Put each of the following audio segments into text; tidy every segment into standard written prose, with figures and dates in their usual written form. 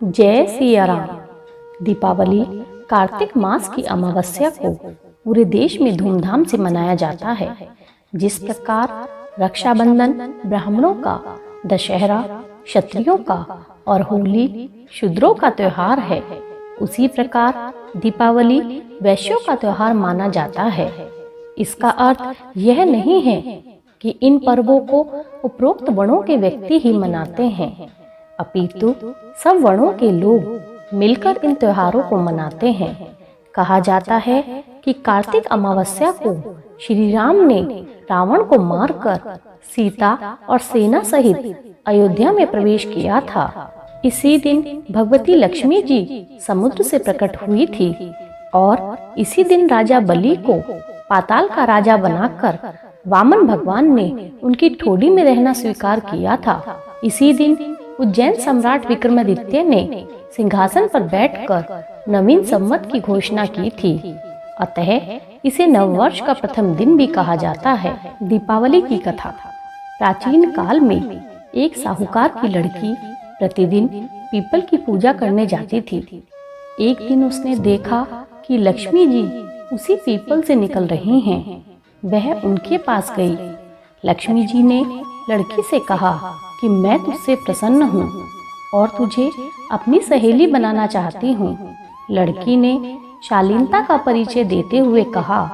जय सिया राम। दीपावली कार्तिक मास की अमावस्या को पूरे देश में धूमधाम से मनाया जाता है। जिस प्रकार रक्षाबंधन ब्राह्मणों का, दशहरा क्षत्रियों का और होली शूद्रों का त्योहार है, उसी प्रकार दीपावली वैश्यों का त्योहार माना जाता है। इसका अर्थ यह नहीं है कि इन पर्वों को उपरोक्त वर्णों के व्यक्ति ही मनाते हैं, अपितु सब वर्णों के लोग मिलकर इन त्योहारों को मनाते हैं। कहा जाता है कि कार्तिक अमावस्या को श्री राम ने रावण को मारकर सीता और सेना सहित अयोध्या में प्रवेश किया था। इसी दिन भगवती लक्ष्मी जी समुद्र से प्रकट हुई थी और इसी दिन राजा बलि को पाताल का राजा बनाकर वामन भगवान ने उनकी ठोडी में रहना स्वीकार किया था। इसी दिन उज्जैन सम्राट विक्रमादित्य ने सिंहासन पर बैठकर नवीन संवत की घोषणा की थी। अतः इसे नववर्ष का प्रथम दिन भी कहा जाता है। दीपावली की कथा। प्राचीन काल में एक साहूकार की लड़की प्रतिदिन पीपल की पूजा करने जाती थी। एक दिन उसने देखा कि लक्ष्मी जी उसी पीपल से निकल रही हैं। वह उनके पास गई। लक्ष्मी जी ने लड़की से कहा कि मैं तुझसे प्रसन्न हूँ और तुझे अपनी सहेली बनाना चाहती हूँ। लड़की ने शालीनता का परिचय देते हुए कहा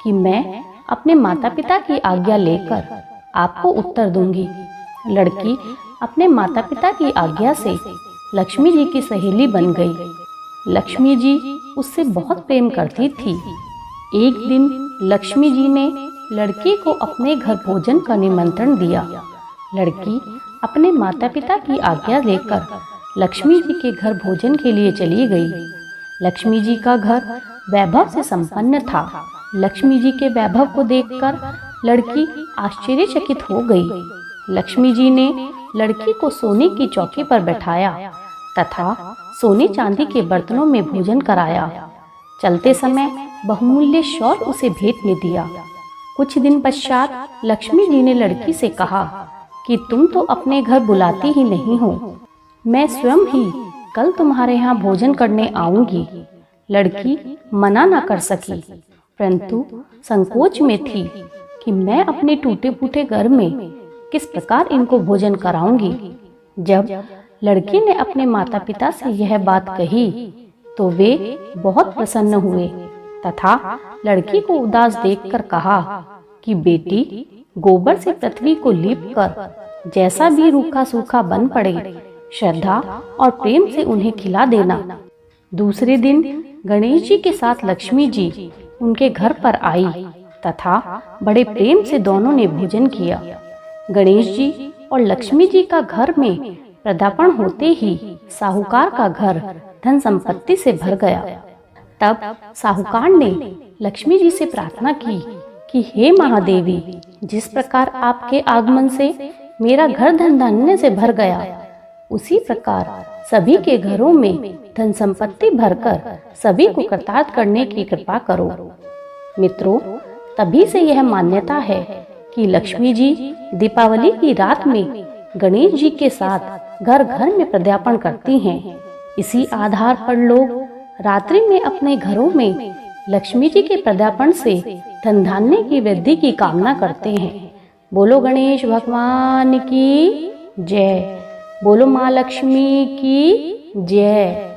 कि मैं अपने माता पिता की आज्ञा लेकर आपको उत्तर दूंगी। लड़की अपने माता पिता की आज्ञा से लक्ष्मी जी की सहेली बन गई। लक्ष्मी जी उससे बहुत प्रेम करती थी। एक दिन लक्ष्मी जी ने लड़की को अपने घर भोजन का निमंत्रण दिया। लड़की अपने माता पिता की आज्ञा लेकर लक्ष्मी जी के घर भोजन के लिए चली गई। लक्ष्मी जी का घर वैभव से संपन्न था। लक्ष्मी जी के वैभव को देखकर लड़की आश्चर्यचकित हो गई। लक्ष्मी जी ने लड़की को सोने की चौकी पर बैठाया तथा सोने चांदी के बर्तनों में भोजन कराया। चलते समय बहुमूल्य शॉल उसे भेंट में दिया। कुछ दिन पश्चात लक्ष्मी जी ने लड़की से कहा कि तुम तो अपने घर बुलाती ही नहीं हो, मैं स्वयं ही कल तुम्हारे यहाँ भोजन करने आऊंगी। लड़की मना न कर सकी, परंतु संकोच में थी कि मैं अपने टूटे फूटे घर में किस प्रकार इनको भोजन कराऊंगी। जब लड़की ने अपने माता पिता से यह बात कही तो वे बहुत प्रसन्न हुए तथा लड़की को उदास देखकर कहा कि बेटी, गोबर से पृथ्वी को लीपकर जैसा भी रूखा सूखा बन पड़े, श्रद्धा और प्रेम से उन्हें खिला देना। दूसरे दिन गणेश जी के साथ लक्ष्मी जी उनके घर पर आई तथा बड़े प्रेम से दोनों ने भोजन किया। गणेश जी और लक्ष्मी जी का घर में पदार्पण होते ही साहूकार का घर धन संपत्ति से भर गया। तब साहूकार ने लक्ष्मी जी से प्रार्थना की कि हे महादेवी, जिस प्रकार आपके आगमन से मेरा घर धन धान्य से भर गया, उसी प्रकार सभी के घरों में धन संपत्ति भरकर सभी को कृतार्थ करने की कृपा करो। मित्रों, तभी से यह मान्यता है कि लक्ष्मी जी दीपावली की रात में गणेश जी के साथ घर घर में पदार्पण करती हैं। इसी आधार पर लोग रात्रि में अपने घरों में लक्ष्मी जी के पदार्पण से धन धान्य की वृद्धि की कामना करते हैं। बोलो गणेश भगवान की जय। बोलो माँ लक्ष्मी की जय।